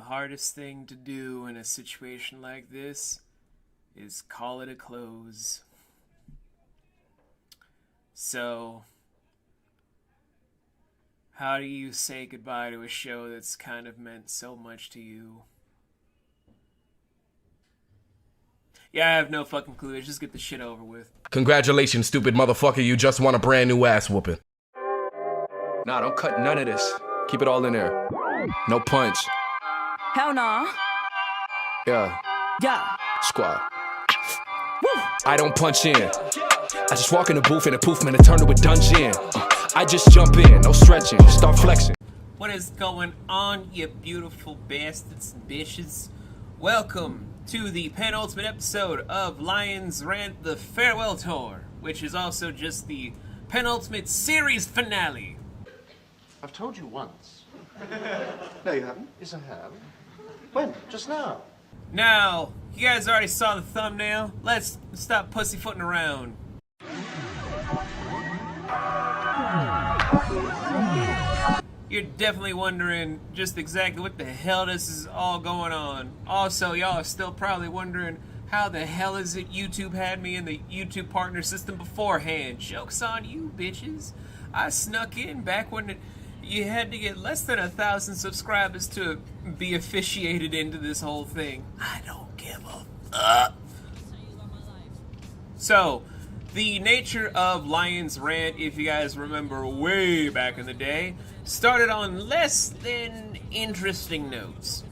hardest thing to do in a situation like this is call it a close. So, how do you say goodbye to a show that's kind of meant so much to you? Yeah, I have no fucking clue. Let's just get the shit over with. Congratulations, stupid motherfucker. You just won a brand new ass whooping. Nah, don't cut none of this. Keep it all in there. No punch. Hell nah. Yeah. Yeah. Squad. Woo. I don't punch in. I just walk in the booth and a poof, man, it turned to a dungeon. I just jump in, no stretching, start flexing. What is going on, you beautiful bastards and bitches? Welcome to the penultimate episode of Lions Rant, the Farewell Tour, which is also just the penultimate series finale. I've told you once. No, you haven't. Yes, I have. When? Just now. Now, you guys already saw the thumbnail. Let's stop pussyfooting around. You're definitely wondering just exactly what the hell this is all going on. Also, y'all are still probably wondering how the hell is it YouTube had me in the YouTube partner system beforehand. Joke's on you, bitches. I snuck in back when you had to get less than 1,000 subscribers to be officiated into this whole thing. I don't give a fuck. So, the nature of Lions Rant, if you guys remember way back in the day, started on less than interesting notes.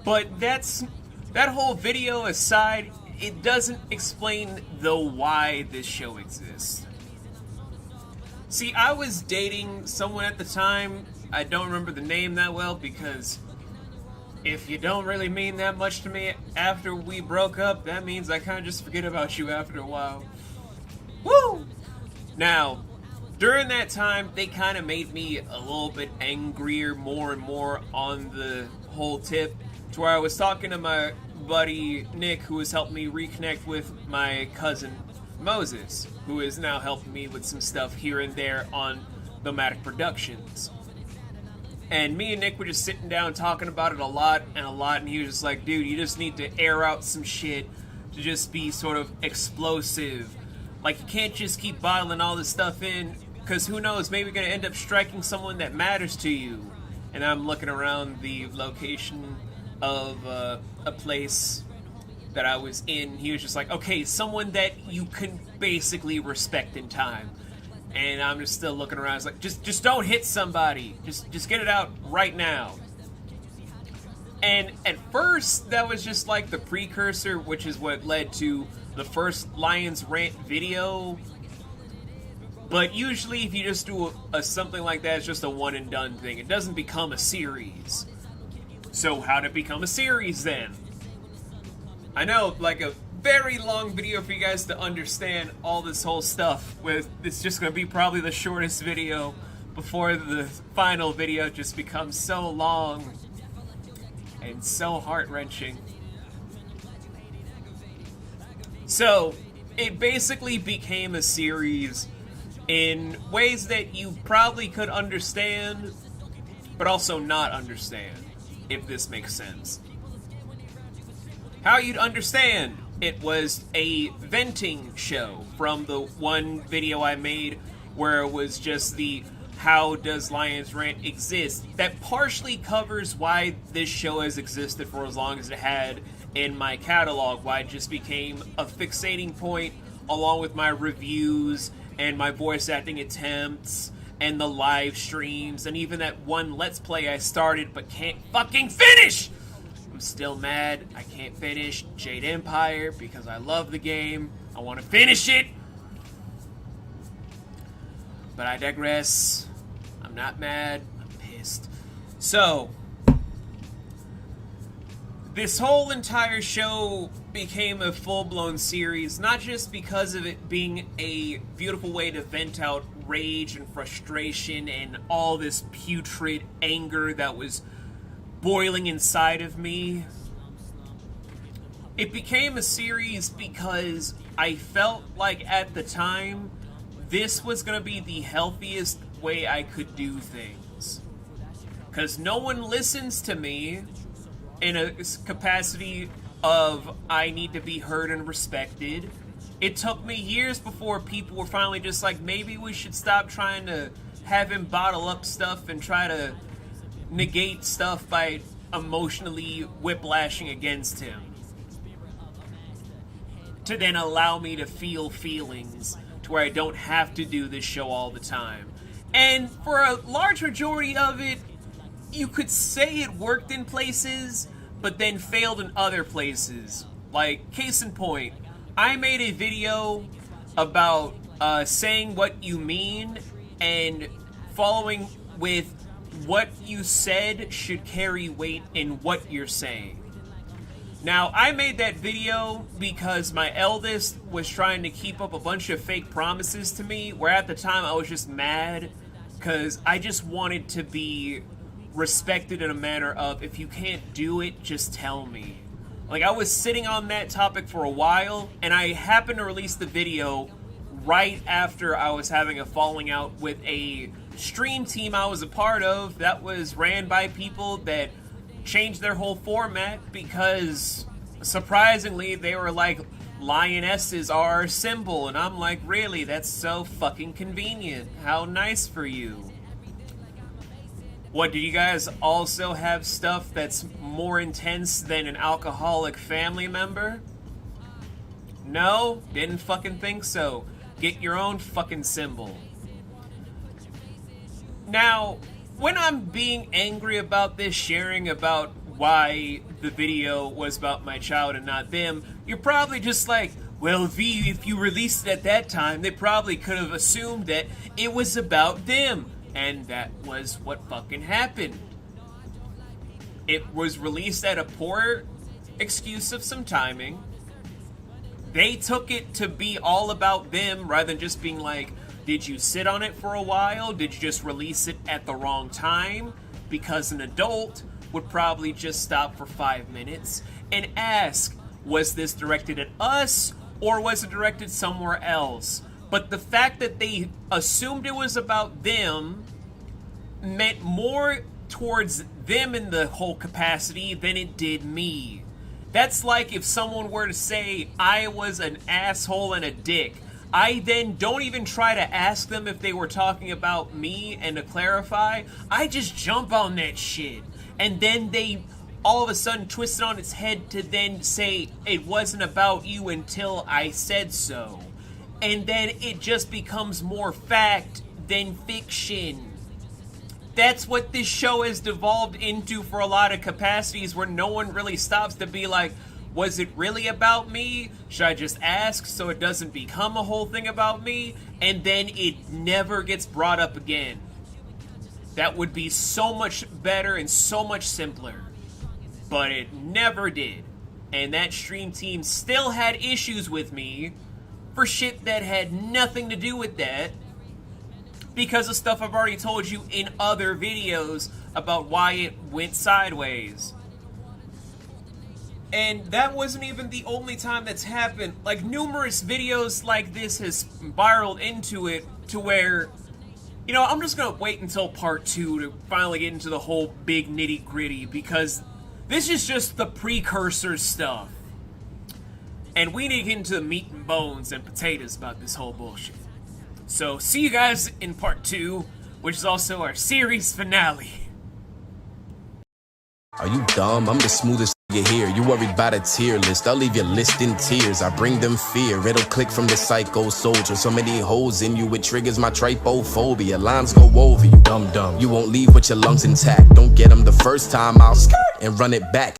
But that whole video aside, it doesn't explain the why this show exists. See, I was dating someone at the time. I don't remember the name that well because if you don't really mean that much to me after we broke up, that means I kind of just forget about you after a while. Woo! Now, during that time, they kind of made me a little bit angrier more and more on the whole tip, to where I was talking to my buddy Nick, who was helping me reconnect with my cousin Moses, who is now helping me with some stuff here and there on Nomadic Productions. And me and Nick were just sitting down talking about it a lot, and he was just like, dude, you just need to air out some shit to just be sort of explosive. Like, you can't just keep bottling all this stuff in, because who knows, maybe you're going to end up striking someone that matters to you. And I'm looking around the location of a place that I was in. He was just like, okay, someone that you can basically respect in time. And I'm just still looking around. It's like, just don't hit somebody. Just get it out right now. And at first, that was just like the precursor, which is what led to the first Lions Rant video. But usually, if you just do something like that, it's just a one and done thing. It doesn't become a series. So how did it become a series then? I know, like a very long video for you guys to understand all this whole stuff. It's just going to be probably the shortest video before the final video just becomes so long and so heart-wrenching. So, it basically became a series in ways that you probably could understand, but also not understand, if this makes sense. How you'd understand, it was a venting show from the one video I made where it was just the how does Lions Rant exist, that partially covers why this show has existed for as long as it had in my catalog, why it just became a fixating point along with my reviews and my voice acting attempts and the live streams and even that one Let's Play I started but can't fucking finish! I'm still mad I can't finish Jade Empire because I love the game. I want to finish it! But I digress. I'm not mad. I'm pissed. So, this whole entire show became a full-blown series, not just because of it being a beautiful way to vent out rage and frustration and all this putrid anger that was boiling inside of me. It became a series because I felt like at the time this was going to be the healthiest way I could do things. because no one listens to me in a capacity of I need to be heard and respected. It took me years before people were finally just like, maybe we should stop trying to have him bottle up stuff and try to negate stuff by emotionally whiplashing against him, to then allow me to feel feelings to where I don't have to do this show all the time. And for a large majority of it, you could say it worked in places, but then failed in other places. Like, case in point, I made a video about saying what you mean and following with what you said should carry weight in what you're saying. Now, I made that video because my eldest was trying to keep up a bunch of fake promises to me, where at the time I was just mad because I just wanted to be respected in a manner of, if you can't do it, just tell me. Like, I was sitting on that topic for a while, and I happened to release the video right after I was having a falling out with a stream team I was a part of that was ran by people that changed their whole format because, surprisingly, they were like, lionesses are our symbol, and I'm like, really? That's so fucking convenient. How nice for you. What, do you guys also have stuff that's more intense than an alcoholic family member? No? Didn't fucking think so. Get your own fucking symbol. Now, when I'm being angry about this, sharing about why the video was about my child and not them, you're probably just like, well, V, if you released it at that time, they probably could have assumed that it was about them. And that was what fucking happened. It was released at a poor excuse of some timing. They took it to be all about them rather than just being like, did you sit on it for a while? Did you just release it at the wrong time? Because an adult would probably just stop for 5 minutes and ask, was this directed at us or was it directed somewhere else? But the fact that they assumed it was about them meant more towards them in the whole capacity than it did me. That's like if someone were to say I was an asshole and a dick. I then don't even try to ask them if they were talking about me, and to clarify, I just jump on that shit. And then they all of a sudden twist it on its head to then say it wasn't about you until I said so. And then it just becomes more fact than fiction. That's what this show has devolved into for a lot of capacities, where no one really stops to be like, was it really about me? Should I just ask so it doesn't become a whole thing about me? And then it never gets brought up again. That would be so much better and so much simpler. But it never did. And that stream team still had issues with me for shit that had nothing to do with that, because of stuff I've already told you in other videos about why it went sideways. And that wasn't even the only time that's happened. Like, numerous videos like this has spiraled into it to where, you know, I'm just gonna wait until part 2 to finally get into the whole big nitty gritty, because this is just the precursor stuff. And we need to get into the meat and bones and potatoes about this whole bullshit. So, see you guys in part 2, which is also our series finale. Are you dumb? I'm the smoothest nigga here. You worried about a tier list? I'll leave your list in tears. I bring them fear. It'll click from the psycho soldier. So many holes in you, it triggers my trypophobia. Lines go over you, dumb. You won't leave with your lungs intact. Don't get them the first time, I'll skirt and run it back.